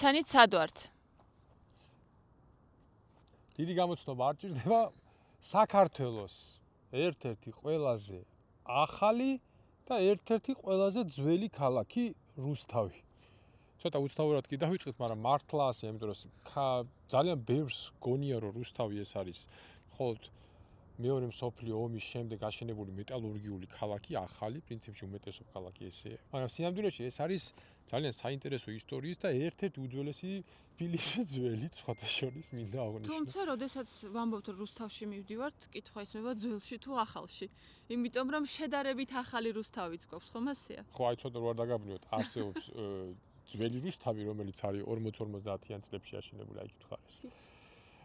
მოიცანით სად ვართ? დიდი გამოცნობა არ ჭირდება საქართველოს ერთ-ერთი ყველაზე ახალი და ერთ-ერთი ყველაზე ძველი ქალაქი რუსთავი. ცოტა უცნაურად კი დავიწყეთ, მაგრამ მართლა ასე, იმიტომ რომ ძალიან ბევრს გონია, რომ რუსთავი ეს არის მხოლოდ მეორე მსოფლიო ომის შემდეგ აშენებული მეტალურგიული ქალაქი, ახალი, პრინციპში უმეტესობა ქალაქი ესეა. მაგრამ სინამდვილეში ეს არის ძალიან საინტერესო ისტორიის და ერთ-ერთი უძველესი თბილისის ძველი სხვათა შორის მინდა აღნიშნო. თუმცა, როდესაც ვამბობთ, რომ რუსთავში მივდივართ, კითხვა ისმება ძველში თუ ახალში. იმიტომ რომ შედარებით ახალი რუსთავიც გვაქვს, ხომ ასეა? ხო, აი ცოტა ვარ დაგაბნიოთ, არსებობს ძველი რუსთავი, რომელიც არის 40-50-იან წლებში აშენებული, აი გითხარეს.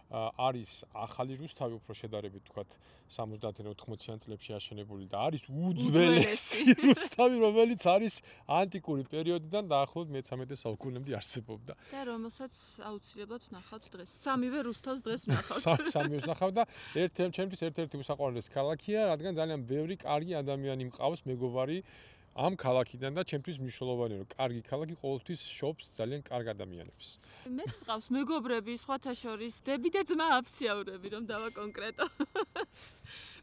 არის ახალი რუსთავი, უფრო შედარებით თქვათ 70-80-იან წლებში აშენებული და არის უძველესი რუსთავი, რომელიც არის ანტიკური პერიოდიდან დაახლოებით მე-13 საუკუნემდე არსებობდა. და რომელსაც აუცილებლად ვნახავთ დღეს. სამივე რუსთავს დღეს ვნახავთ. სამივეს ვნახავ და ჩემთვის ერთ-ერთი უსაყვარლესი ქალაქია, რადგან ძალიან ბევრი კარგი ადამიანი მყავს, მეგობარი ამ ქალაქიდან და ჩემთვის მნიშვნელოვანია, რომ კარგი ქალაქი ყოველთვის შობს ძალიან კარგ ადამიანებს. მეც მყავს მეგობრები, სხვათა შორის დები და ძმა აფციაურები, რომ დავაკონკრეტო.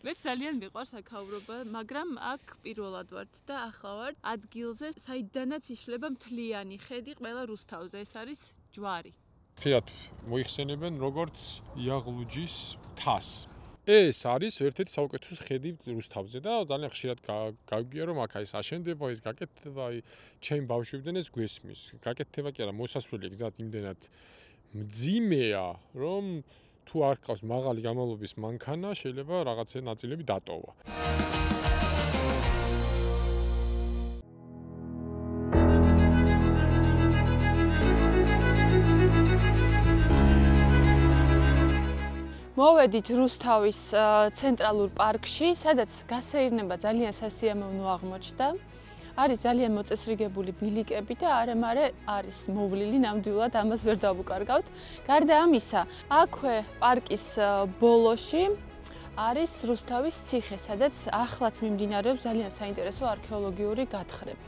მეც ძალიან მიყვარს აქაურობა, მაგრამ აქ პირველად ვართ და ახლა ვარ ადგილზე, საიდანაც იშლება მთლიანი ხედი ყველა რუსთავზე, ეს არის ჯვარი. ხშირად მოიხსენებენ როგორც იაღლუჯის თასს. ეს არის ერთ-ერთი საუკეთესო ხედი რუსთავზე და ძალიან ხშირად გავიგია რომ აქ ეს აშენდება, ეს გაკეთდება, ჩემ ბავშვებიდან ეს გვესმის. გაკეთდება კი არა, მოსასვლელი გზად იმდენად მძიმეა, რომ თუ არ გყავს მაღალი გამალობის მანქანა, შეიძლება რაღაცა ნაწილები დატოვა. მოვედით რუსთავის ცენტრალურ პარკში, სადაც გასეირნება ძალიან სასიამოვნო აღმოჩნდა. არის ძალიან მოწესრიგებული ბილიკები და არამარე არის მოვლილი ნამდვილად, ამას ვერ დავუკარგავთ. გარდა ამისა, აქვე პარკის ბოლოში არის რუსთავის ციხე, სადაც ახლაც მიმდინარეობს ძალიან საინტერესო არქეოლოგიური გათხრები.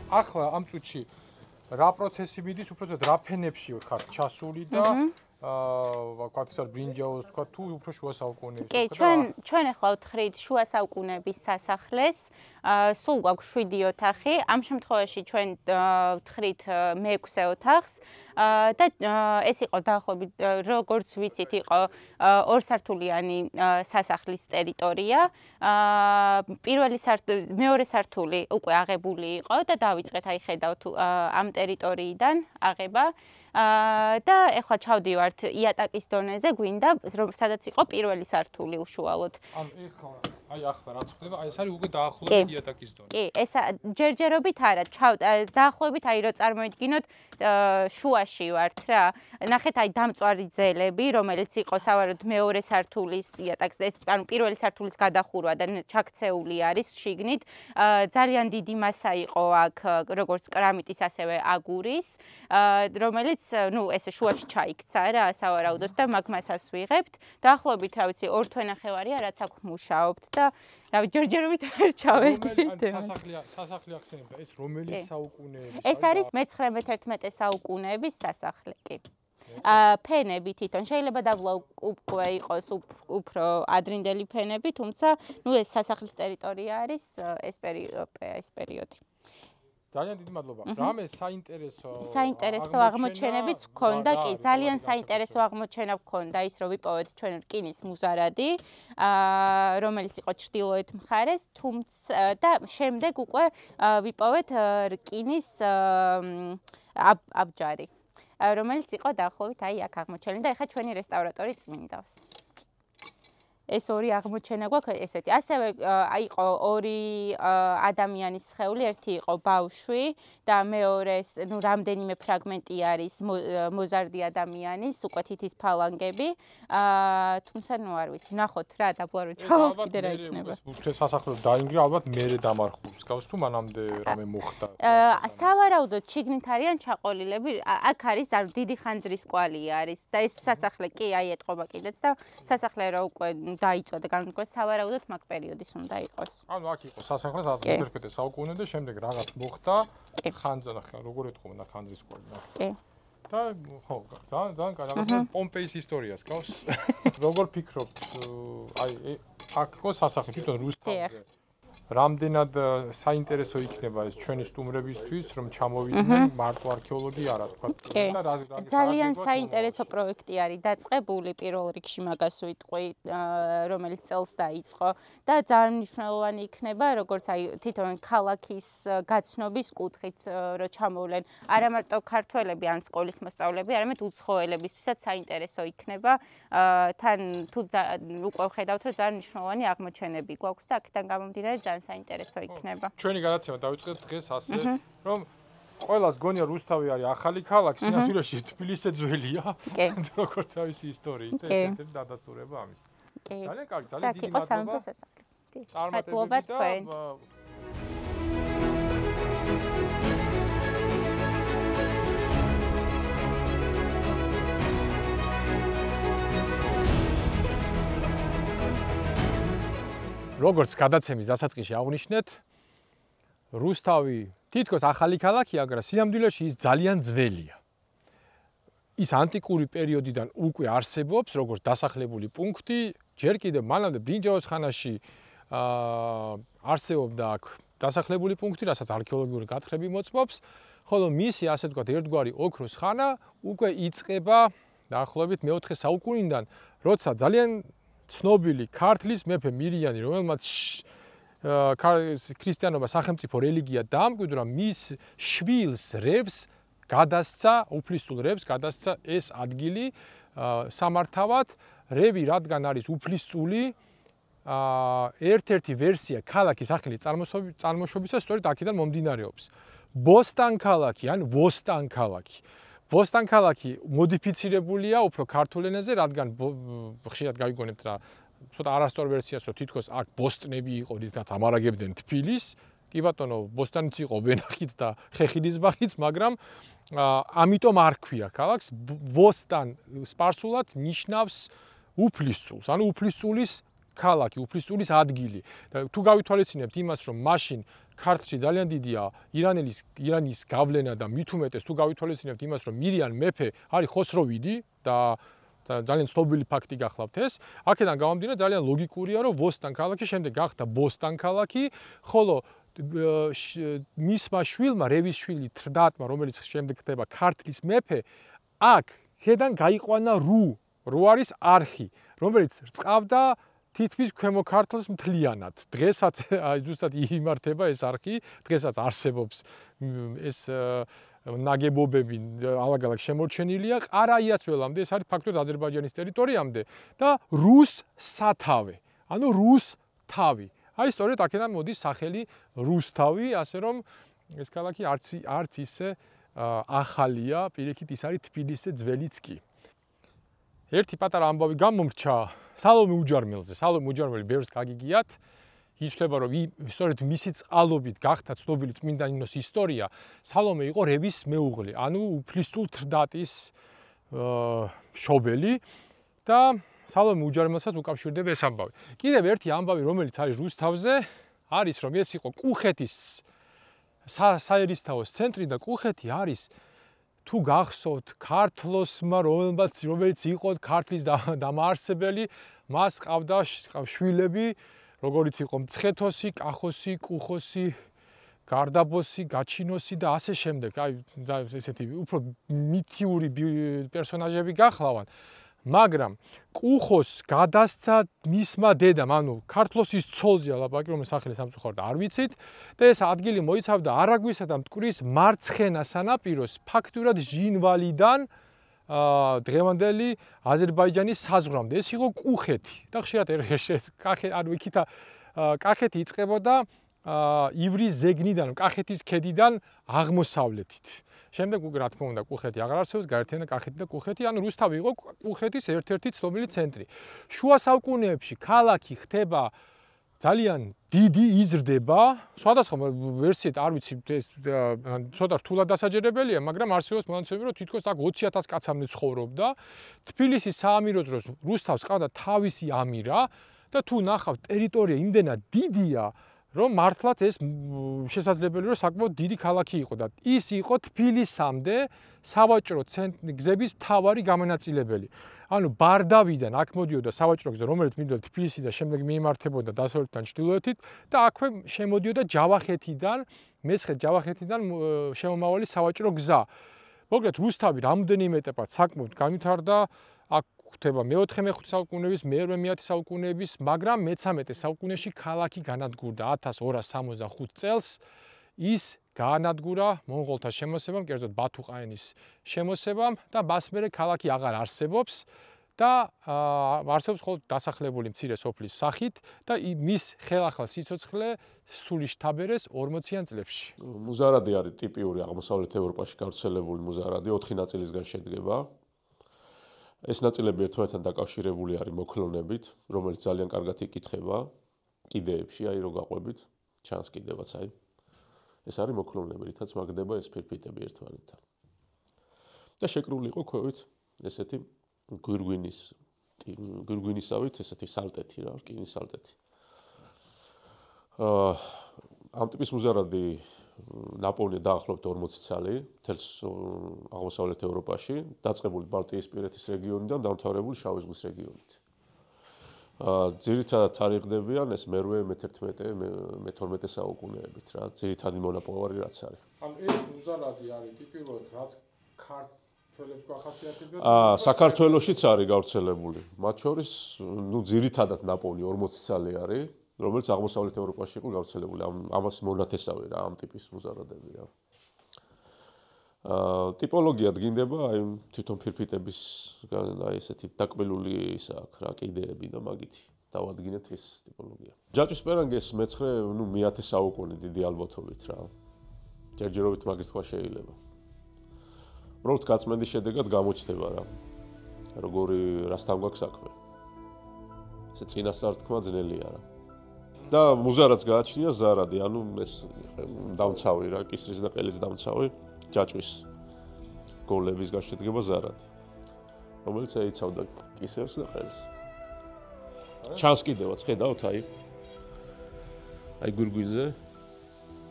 ახლა ამ წუთში რა პროცესი მიდის, უფრო ზედ რა ფენებში ხართ ჩასული და ვთქვათ ეს არის ბრინჯაოს, ვთქვათ თუ უფრო შუა საუკუნეებში. კი, ჩვენ ახლა ვთხრით შუა საუკუნეების სასახლეს, სულ გვაქვს 7 ოთახი, ამ შემთხვევაში ჩვენ ვთხრით მე-6 ოთახს და ეს იყო დაახლოებით როგორც ვიცით, იყო ორსართულიანი სასახლის ტერიტორია. მეორე სართული უკვე აღებული იყო და დავიწყეთ აი ხედავთ ამ ტერიტორიიდან აღება. და ეხლა ჩავდივართ იატაკის დონეზე, გვინდა, სადაც იყო პირველი სართული უშუალოდ. აი ახლა რაც ხდება, აი ეს არის უკვე დაახლოებით იატაკის დონე. კი, ეს ჯერჯერობით არა, დაახლოებით აი რო წარმოიდგინოთ შუაში ვართ რა. ნახეთ აი დამწვარი ძელები, რომელიც იყო სავარაუდოდ მეორე სართულის იატაკს, ეს ანუ პირველი სართულის გადახურვა და ჩაქცეული არის შიგნით. ძალიან დიდი მასა იყო აქ როგორც კრამიტის, ასევე აგურის, რომელიც ნუ ესე შუაში ჩაიქცა რა, სავარაუდოდ და მაგ მასას ვიღებთ. დაახლოებით რა ვიცი 2 თვე-ნახევარია, რაც აქ მუშაობთ და რა ვიცი ჯერჯერობით არ ჩავედით. სასახლე ახსენებდა, ეს რომელი საუკუნეების? ეს არის მე-19-11 საუკუნეების სასახლე, კი. ფენები თვითონ შეიძლება დავლა უკვე იყოს უფრო ადრინდელი ფენები, თუმცა ნუ ეს სასახლის ტერიტორია არის ეს პერიოდი. ძალიან დიდი მადლობა. რამე საინტერესო აღმოჩენებიც გქონდა, კი, ძალიან საინტერესო აღმოჩენა გქონდა ის, რომ ვიპოვეთ ჩვენ რკინის მუზარადი, რომელიც იყო ჩრდილოეთ მხარეს, თუმცა და შემდეგ უკვე ვიპოვეთ რკინის აბჯარი, რომელიც იყო დაახლოებით აი აქ აღმოჩენილი და ეხლა ჩვენი რესტავრატორი წმინდავს. ეს ორი აღმოჩენა გვაქვს ესეთი. ასევე იყო 2 ადამიანის სხეული, ერთი იყო ბავშვი და მეორე ნუ რამდენიმე ფრაგმენტი არის მოზარდი ადამიანის, უკვე თითის ფალანგები. თუმცა ნუ არ ვიცი, ნახოთ რა დაბლა რო ჩავალ კიდე რა იქნება. ეს სასახლე დაინგრა, ალბათ მერე დამარხული. მსგავს თუ მანამდე რამე მოხდა? სავარაუდოდ შიგნით არიან ჩაყოლილები, აქ არის დიდი ხანძრის კვალი არის და ეს სასახლე კი აიეტყობა კიდეც და სასახლე რო უკვე დაიწვა და განმკვეთრა სავარაუდოდ მაგ პერიოდის უნდა იყოს. ანუ აქ იყო სასახლე 19 საუკუნე და შემდეგ რაღაც მოხდა ხანძა ნახე როგორ ეთქობა ხანძრის კვალი ნახე. კი. და ხო, ძალიან კარგი პომპეის ისტორიას გავს. როგორ ფიქრობთ, აი აქ ხო სასახლე თვითონ რუსთავზე. რამდენად საინტერესო იქნება ეს ჩვენი სტუმრებისთვის, რომ ჩამოვიდნენ მარტო არქეოლოგი არა, თქვა და ძალიან საინტერესო პროექტი არის დაწყებული პირველ რიგში მაგას ვიტყვი, რომელიც წელს დაიწყო და ძალიან მნიშვნელოვანი იქნება, როგორც აი თვითონ ქალაქის გაცნობის კუთხით რო ჩამოვლენ არა მარტო ქართველები ან სკოლის მოსწავლეები, არამედ უცხოელებისთვისაც საინტერესო იქნება. თან თუ უკვე ხედავთ, რომ ძალიან მნიშვნელოვანი აღმოჩენები გვაქვს და აქედან გამომდინარე საინტერესო იქნება. ჩვენი გადაცემა დავიწყეთ დღეს ასე, რომ ყველას გონია რუსთავი არის ახალი ქალაქი, სინამდვილეში თბილისზე ძველია. როგორც თავისი ისტორიით, ერთ-ერთი დადასტურება ამის. ძალიან კარგი, ძალიან დიდი მადლობა. წარმატებები და როგორც გადაცემის დასაწყისში აღვნიშნეთ, რუსთავი თითქოს ახალი ქალაქია, მაგრამ სინამდვილეში ის ძალიან ძველია. ის ანტიკური პერიოდიდან უკვე არსებობს, როგორც დასახლებული პუნქტი, ჯერ კიდევ მანამდე ბრინჯაოს ხანაში არსებობდა აქ დასახლებული პუნქტი, რასაც არქეოლოგიური გათხრები მოწმობს, ხოლო მისი ასე ვთქვათ ერთგვარი ოქროს ხანა უკვე იწყება დაახლოებით მე-4 საუკუნიდან, როცა ძალიან ცნობილი ქართლის მეფე მირიანი, რომელმაც ქრისტიანობა სახელმწიფო რელიგია დაამკვიდრა, მის შვილს რევს გადასცა, უფლისწულ რევს გადასცა ეს ადგილი სამართავად. რევი რადგან არის უფლისწული, ერთ-ერთი ვერსია ქალაქის ახალი წარმოშობისა სწორედ აქედან მომდინარეობს. ბოსტან ქალაქი ან ვოსტან ქალაქი. ბოსტან ქალაქი მოდიფიცირებულია უფრო ქართულ ენაზე, რადგან ხშირად გავიგონებთ რა ცოტა არასწორ ვერსიას, რომ თითქოს აქ ბოსტნები იყო, რითაც ამარაგებდნენ თბილის. კი ბატონო, ბოსტანიც იყო ვენახიც და ხეხილის ბაღიც, მაგრამ ამიტომ არ ქვია ქალაქს. ვოსტან სპარსულად ნიშნავს უფლისწულს, ანუ უფლისწულის ქალაქი, უფლისწულის ადგილი. და თუ გავითვალისწინებთ იმას, რომ მაშინ ქართლში ძალიან დიდია ირანის გავლენა და მით უმეტეს თუ გავითვალისწინებთ იმას, რომ მირიან მეფე არის ხოსროვიდი და ძალიან ცნობილი ფაქტი გახლავთ ეს, აქედან გამომდინარე ძალიან ლოგიკურია, რომ ვოსტან ქალაქი შემდეგ გახდა ბოსტან ქალაქი, ხოლო მისმა შვილმა, რევის შვილი თრდატმა, რომელიც შემდეგ ხდება ქართლის მეფე, აქ ხედან გაიყვანა რო არის არხი, რომელიც რწყავდა თითქმის ქვემო ქართლს მთლიანად. დღესაც აი ზუსტად იმართება ეს არხი, დღესაც არსებობს ეს ნაგებობები ალაგ-ალაგ შემორჩენილია. ყარაიაც ველამდე ეს არის ფაქტობრივად აზერბაიჯანის ტერიტორიამდე და რუს სათავე, ანუ რუს თავი. აი სწორედ აქედან მოდის სახელი რუსთავი, ასე რომ ეს ქალაქი არც ისე ახალია, პირიქით ის არის თბილისზე ძველიც კი. ერთი პატარა ამბავი გამომრჩა სალომე უჯარმელზე. სალომე უჯარმელი ბევრს გაგიგიათ. ითვლება, რომ სწორედ მისი წყალობით გახდა ცნობილი წმინდა ნინოს ისტორია. სალომე იყო რევის მეუღლე, ანუ უფლისწულ თრდატის შობელი და სალომე უჯარმელსაც უკავშირდება ეს ამბავი. კიდევ ერთი ამბავი, რომელიც არის რუსთავზე, არის რომ ეს იყო კუხეთის საერისთავოს ცენტრი და კუხეთი არის თუ გახსოვთ ქართლოსმა, რომელიც იყო ქართლის დამაარსებელი, მას ყავდა შვილები, როგორიც იყო მცხეთოსი, კახოსი, კუხოსი, გარდაბოსი, გაჩინოსი და ასე შემდეგ. აი ესეთი უფრო მითიური პერსონაჟები გახლავან. მაგრამ კუხოს გადასცა მისმა დედამ, ანუ ქართლოსის ცოლზე ლაპარაკი, რომელიც სახელი სამწუხაროდ არ ვიცით და ეს ადგილი მოიცავდა არაგვისა და მტკვრის მარცხენა სანაპიროს, ფაქტურად ჟინვალიდან დღევანდელი აზერბაიჯანის საზღვრამდე. ეს იყო კუხეთი და ხშირად ანუ იქითა კახეთი იწყებოდა ივრის ზეგნიდან, კახეთის ქედიდან აღმოსავლეთით. შემდეგ უკვე რა თქმა უნდა კუხეთი აღარ არსებობს, გაერთიანდა კახეთი და კუხეთი, ანუ რუსთავი იყო კუხეთის ერთ-ერთი ცნობილი ცენტრი. შუა საუკუნეებში ქალაქი ხდება ძალიან დიდი იზრდება, სხვადასხვა ვერსიით არ ვიცი ეს ცოტა რთულად დასაჯერებელია, მაგრამ არსებობს მონაცემები, რომ თითქოს აქ 20,000 კაცამდე ცხოვრობდა. თბილისის საამირო დროს რუსთავს ყავდა თავისი ამირა და თუ ნახავთ ტერიტორია იმდენად დიდია, რომ მართლაც ეს შესაძლებელია, რომ საკმაოდ დიდი ქალაქი იყო და ის იყო თბილისამდე სავაჭრო გზების მთავარი გამონაწილებელი. ანუ ბარდავიდან აქ მოდიოდა სავაჭრო გზა, რომელიც მიდოდა თბილისიდან და შემდეგ მიემართებოდა დასავლეთიდან ჩრდილოეთით და აქვე შემოდიოდა ჯავახეთიდან, მესხეთ ჯავახეთიდან შემომავალი სავაჭრო გზა. მოკლედ რუსთავი რამდენიმე ეტაპად საკმაოდ განვითარდა, აქ ხდება მე-4-მე-5 საუკუნეების, მე-10 საუკუნეების, მაგრამ მე-13 საუკუნეში ქალაქი განადგურდა 1265 წელს. ის გაანადგურა მონღოლთა შემოსევამ, კერძოდ ბათუ-ყაენის შემოსევამ და მას მერე ქალაქი აღარ არსებობს და არსებობს მხოლოდ დასახლებული მცირე სოფლის სახით და მის ხელახლა სიცოცხლე სული შთაბერეს 40-იან წლებში. მუზარადი არის ტიპიური აღმოსავლეთ ევროპაში გავრცელებული მუზარადი, 4 ნაწილისგან შედგება. ეს ნაწილები ერთმანეთთან დაკავშირებული არის მოქლონებით, რომელიც ძალიან კარგად იკითხება კიდეებში, აი რო გაყვებით, ჩანს კიდევაც აი. ეს არის მოქლონები, რითაც მაგდება ეს ფირფიტები ერთმანეთთან. და შეკრული იყო ქვევით ესეთი გვირგვინისავით, ესეთი სალტეთი რა, რკინის სალტეთი. ამ ტიპის მუზარადი ნაპოვნია დაახლოებით 40 წელი მთელს აღმოსავლეთ ევროპაში, დაწყებული ბალტიისპირეთის რეგიონიდან, დამთავრებული შავი ზღვის რეგიონით. ძირითადად თარიღდებიან ეს მე-11-მე-12 საუკუნეებით რა, ძირითადი მონაპოვარი რაც არის. ანუ ეს მუზარადი არის ტიპიურად რაც ქართველებს გვახასიათებდა? საქართველოშიც არის გავრცელებული. მათ შორის, ნუ ძირითადად ნაპოვნი 40 წელი არის, რომელიც აღმოსავლეთ ევროპაში იყო გავრცელებული. ამას მონათესავე რა, ამ ტიპის მუზარადები რა. ტიპოლოგია დგინდება აი თვითონ ფირფიტების აი ესეთი დაკბილული ის აქვს რა კიდეები და მაგითი დავადგინეთ ეს ტიპოლოგია. ჯაჭვისპერანგეს მე-9 ნუ მე-10 საუკუნე დიდი ალბათობით რა. ჯერჯერობით მაგის თქვა შეიძლება. უბრალოდ გაწმენდის შედეგად გამოჩნდება რა. როგორი რასთან გვაქვს საქმე. ესე წინასწარ თქვა ძნელია რა. და მუზარადს გააჩნია ზარადი, ანუ ეს დამცავი რა, კისრის და ყელის დამცავი. ჯაჭვის გოლების გაშედგება ზარადი, რომელიც ეიცავდა კისერს და ყელს. ჩანს კიდევაც, ხედავთ აი გვირგვინზე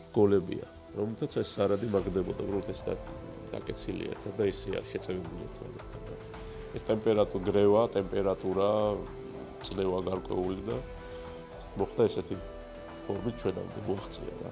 გოლებია, რომელთაც ეს ზარადი მაგდებოდა, უბრალოდ ეს დაკეცილი ერთად და ისე არ შეწევებული ერთად. ეს ტემპერატურა, წნევა გარკვეული და მოხდა ესეთი ფორმით ჩვენამდე მოაღწია რა.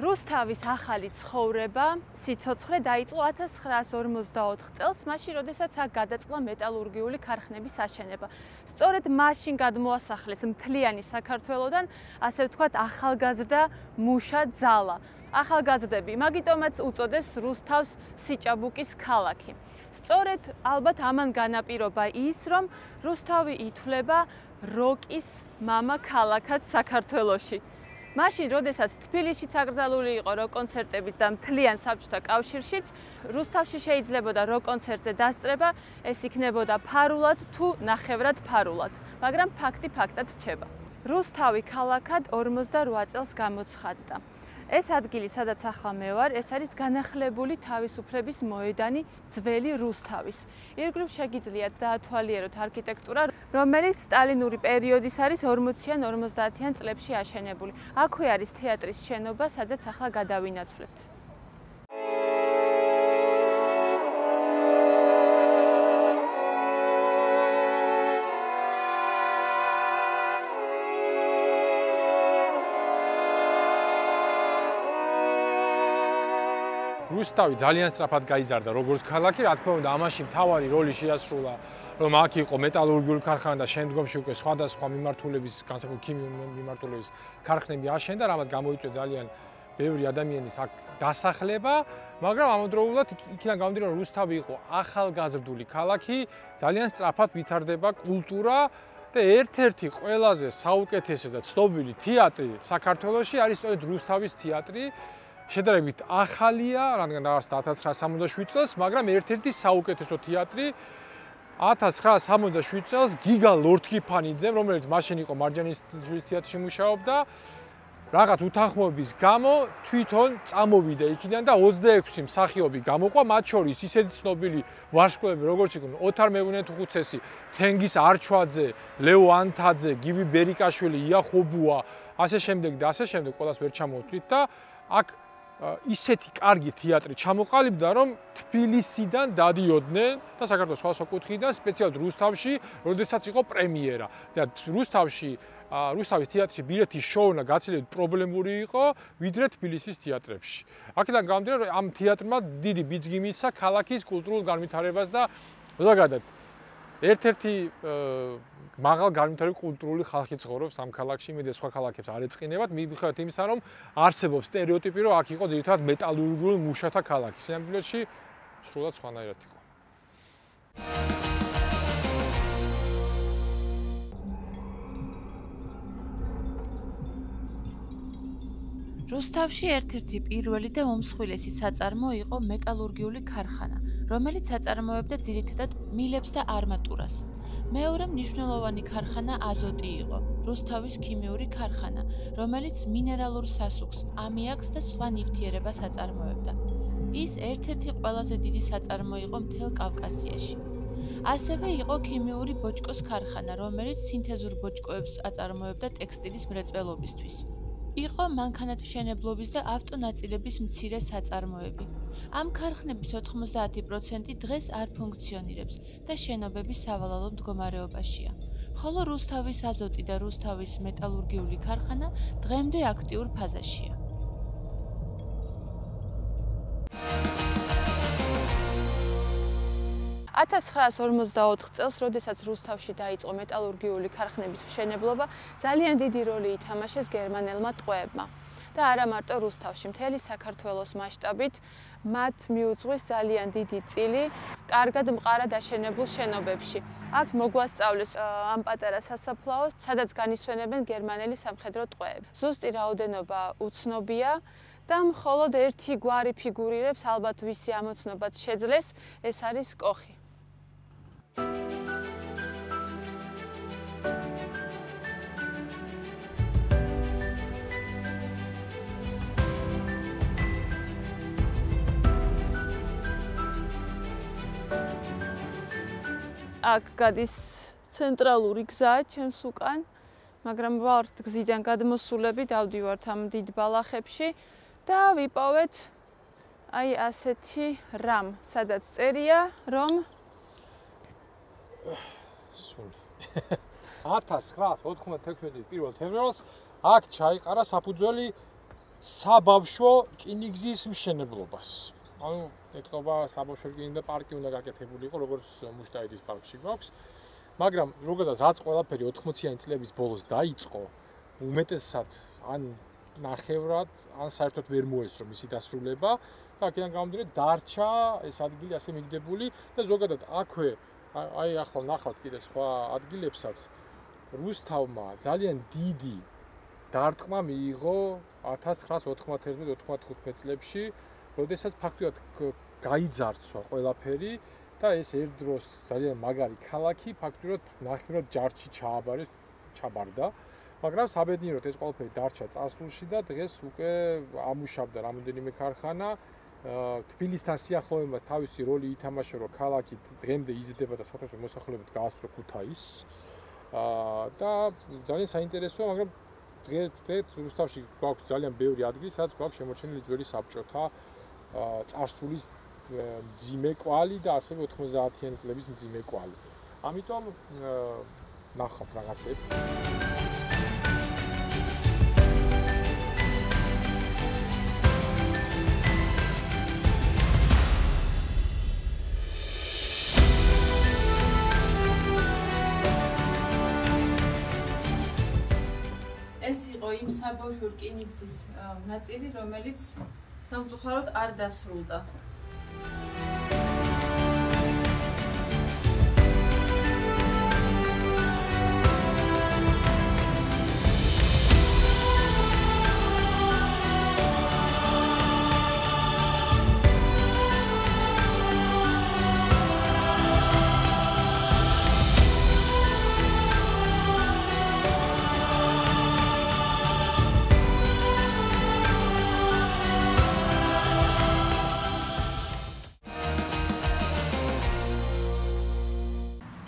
რუსთავის ახალი ცხოვრება, სიცოცხლე დაიწყო 1954 წელს, მაშინ, როდესაც აქ გადაწყდა მეტალურგიული ქარხნების აშენება. სწორედ მაშინ გადმოასახლეს მთლიანი საქართველოდან, ასე ვთქვათ, ახალგაზრდა მუშა ძალა. ახალგაზრდები, მაგიტომაც უწოდეს რუსთავს სიჭაბუკის ქალაქი. სწორედ ალბათ ამან განაპირობა ის, რომ რუსთავი ითვლება როკის მამა ქალაქად საქართველოში. მაშინ, როდესაც თბილისშიც აკრძალული იყო როკ კონცერტებიც და მთლიან საბჭოთა კავშირშიც, რუსთავში შეიძლებოდა როკ კონცერტზე დასწრება, ეს იქნებოდა ფარულად თუ ნახევრად ფარულად, მაგრამ ფაქტი ფაქტად რჩება. რუსთავი ქალაქად 48 წელს გამოცხადდა. ეს ადგილი, სადაც ახლა მე ვარ, ეს არის განახლებული თავისუფლების მოედანი ძველი რუსთავის. ირგვლივ შეგიძლიათ დაათვალიეროთ არქიტექტურა, რომელიც სტალინური პერიოდის არის 40-იან 50-იან წლებში აშენებული. აქვე არის თეატრის შენობა, სადაც ახლა გადავინაცვლებთ. რუსთავი ძალიან სწრაფად გაიზარდა როგორც ქალაქი, რა თქმა უნდა, ამაში მთავარი როლი შეასრულა, რომ აქ იყო მეტალურგიული ქარხანა და შემდგომში უკვე სხვადასხვა მიმართულების, განსაკუთრებით ქიმიური მიმართულების ქარხნები აშენდა, რამაც გამოიწვია ძალიან ბევრი ადამიანის აქ დასახლება, მაგრამ ამავდროულად იქიდან გამომდინარე, რუსთავი იყო ახალგაზრდული ქალაქი, ძალიან სწრაფად ვითარდება კულტურა და ერთ-ერთი ყველაზე საუკეთესო და ცნობილი თეატრი საქართველოში არის სწორედ რუსთავის თეატრი. შედარებით ახალია, რადგან დაარსდა 1967 წელს, მაგრამ ერთ-ერთი საუკეთესო თეატრი 1967 წელს გიგა ლორთქიფანიძემ, რომელიც მაშინ იყო მარჯანიშვილის თეატრში მუშაობდა, რაღაც უთანხმოების გამო თვითონ წამოვიდა იქიდან და 26 მსახიობი გამოყვა, მათ შორის ისეთი ცნობილი ვარსკვლავები, როგორც იყვნენ ოთარ მეუნეთუხუცესი, თენგიზ არჩვაძე, ლეო ანთაძე, გივი ბერიკაშვილი, იახობუა, ასე შემდეგ და ასე შემდეგ, ყველას ვერ ჩამოვთვლით და აქ ისეთი კარგი თეატრი ჩამოყალიბდა, რომ თბილისიდან დადიოდნენ და საქართველოს სხვადასხვა კუთხიდან სპეციალურად რუსთავში, როდესაც იყო პრემიერა. და რუსთავის თეატრში ბილეთის შოუნა გაცილებით პრობლემური იყო, ვიდრე თბილისის თეატრებში. აქედან გამომდინარე, ამ თეატრმა დიდი ბიძგი მისცა ქალაქის კულტურულ განვითარებას და ზოგადად ერთ-ერთი მაღალ განვითარებული კულტურული ხალხი ცხოვრობს ამ ქალაქში, იმედი სხვა ქალაქებს არ ეწყინებათ, მიუხედავად იმისა, რომ არსებობს სტერეოტიპი, რომ აქ იყო ძირითადად მეტალურგიული მუშათა ქალაქი. სინამდვილეში სრულად სხვანაირად იყო. რუსთავში ერთ-ერთი პირველი და უმსხვილესი საწარმო იყო მეტალურგიული ქარხანა, რომელიც აწარმოებდა ძირითადად მილებს და არმატურას. მეორე მნიშვნელოვანი ქარხანა აზოტი იყო, რუსთავის ქიმიური ქარხანა, რომელიც მინერალურ სასუქს, ამიაკს და სხვა ნივთიერებას აწარმოებდა. ის ერთ-ერთი ყველაზე დიდი საწარმო იყო მთელ კავკასიაში. ასევე იყო ქიმიური ბოჭკოს ქარხანა, რომელიც სინთეზურ ბოჭკოებს აწარმოებდა ტექსტილის მრეწველობისთვის. იყო მანქანათმშენებლობის და ავტონაწილების მცირე საწარმოები. ამ ქარხნების 90% დღეს არ ფუნქციონირებს და შენობები სავალალო მდგომარეობაშია. ხოლო რუსთავის აზოტი და რუსთავის მეტალურგიული ქარხანა დღემდე აქტიურ ფაზაშია. – 1954 წელს, როდესაც რუსთავში დაიწყო მეტალურგიული ქარხნების მშენებლობა, ძალიან დიდი როლი ითამაშეს გერმანელმა ტყვეებმა. და არა მარტო რუსთავში, მთელი საქართველოს მასშტაბით მათ მიუძღვის ძალიან დიდი წილი კარგად მყარად აშენებულ შენობებში. აქ მოგვასწავლეს ამ პატარა სასაფლაოს, სადაც განისვენებენ გერმანელი სამხედრო ტყვეები. ზუსტი რაოდენობა უცნობია და მხოლოდ ერთი გვარი ფიგურირებს, ალბათ ვისი ამოცნობაც შეძლეს, ეს არის კოხი. აქ გადის ცენტრალური გზა ჩემს უკან, მაგრამ ვართ გზიდან გადმოსულები, დავდივართ ამ დიდ ბალახებში და ვიპოვეთ აი ასეთი რამ, სადაც წერია, რომ 1996 წლის 1 თებერვალს აქ ჩაიყარა საფუძველი საბავშვო რკინიგზის მშენებლობას. ანუ ეთქობა საბავშვო რკინიგზის პარკი უნდა გაკეთებულიყო, როგორც მუშტაიდის პარკში გვაქვს. მაგრამ ზოგადად რაც ყველაფერი 80-იანი წლების ბოლოს დაიწყო, უმეტესად ან ნახევრად, ან საერთოდ ვერ მოესწრო მისი დასრულება და აქედან გამომდინარე დარჩა ეს ადგილი ასე მიგდებული და ზოგადად აქვე აი ახლა ნახავთ კიდე სხვა ადგილებსაც რუსთავმა ძალიან დიდი დარტყმა მიიღო 1991-95 წლებში, როდესაც ფაქტობრივად გაიძარცვა ყველაფერი და ეს ერთ დროს ძალიან მაგარი ქალაქი ფაქტობრივად ნახევრად ჯარში ჩაბარდა. მაგრამ საბედნიეროდ ეს ყველაფერი დარჩა წარსულში და დღეს უკვე ამუშავდა რამდენიმე ქარხანა. თბილისთან სიახლოვემაც თავისი როლი ითამაშა, რომ ქალაქი დღემდე იზრდება და საერთოდ მოსახლეობით გაასწრო ქუთაისს. და ძალიან საინტერესოა, მაგრამ დღეს რუსთავში გვაქვს ძალიან ბევრი ადგილი, სადაც გვაქვს შემორჩენილი ძველი საბჭოთა წარსულის მძიმე კვალი და ასევე 90-იანი წლების მძიმე კვალი. ამიტომ ნახავთ რაღაცებს. ეს იყო იმ საბავშვო რკინიგზის ნაწილი, რომელიც სამწუხაროდ არ დასრულდა.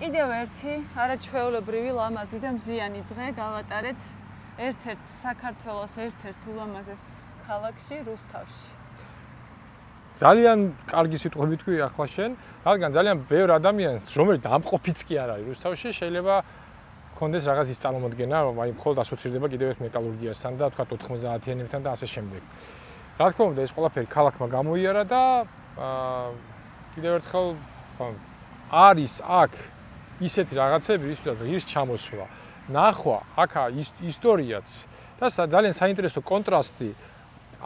კიდევ ერთი არაჩვეულებრივი ლამაზი და მზიანი დღე გავატარეთ ერთ-ერთ საქართველოს ერთ-ერთ ულამაზეს ქალაქში, რუსთავში. ძალიან კარგი სიტყვები თქვი ახლა შენ, რადგან ძალიან ბევრ ადამიანს, რომელიც დამყოფიც კი არ არის რუსთავში, შეიძლება კონდეს რაღაც ის წარმოდგენა, რომ აი მხოლოდ ასოცირდება კიდევ ერთ მეტალურგიასთან და თქვა 90-იანებთან და ასე შემდეგ. რა თქმა უნდა, ეს ყველაფერი ქალაქმა გამოიარა და კიდევ ერთხელ არის აქ ისეთი რაღაცები, ვისაც ღირს ჩამოსვლა. ნახვა აქ ისტორიაც და ძალიან საინტერესო კონტრასტი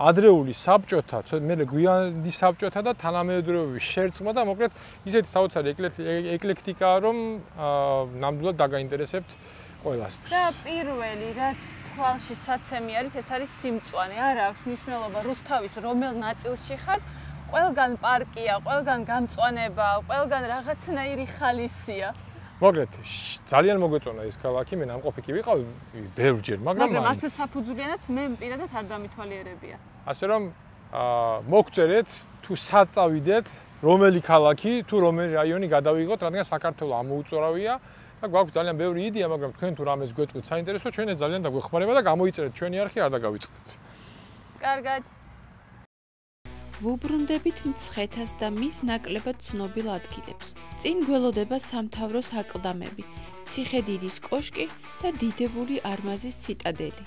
ადრეული საბჭოთა, მე გვიანი საბჭოთა და თანამედროვეობის შერწყმა და მოკლედ ისეთი საოცარი ეკლექტიკაა, რომ ნამდვილად დაგაინტერესებთ ყველას. და პირველი, რაც თვალში საცემი არის, ეს არის სიმწვანე. არ აქვს მნიშვნელობა რუსთავის რომელ ნაწილში ხარ, ყველგან პარკია, ყველგან გამწვანება, ყველგან რაღაცნაირი ხალისია. მოკლედ, ძალიან მოგვეწონა ეს ქალაქი, მე ნამყოფი კი ვიყავი ბევრჯერ, მაგრამ ასე საფუძვლიანად მე პირადად არ დამითვალიერებია. ასე რომ მოგწერეთ თუ საწავიდეთ რომელი ქალაქი თუ რომელი რაიონი გადავიღოთ, რადგან საქართველო ამოუწორავია და გვაქვს ძალიან ბევრი იდეა, მაგრამ თქვენ თუ რამეს გვეტყვით საინტერესო, ჩვენ ეს ძალიან დაგვეხმარება და გამოიწერეთ ჩვენი არხი, არ დაგავიწყდეთ. კარგად. ვუბრუნდებით მცხეთას და მის ნაკლებად ცნობილ ადგილებს. წინ გველოდება სამთავროს აკლდამები, ციხე-დიდის კოშკი და დიდებული არმაზის ციტადელი.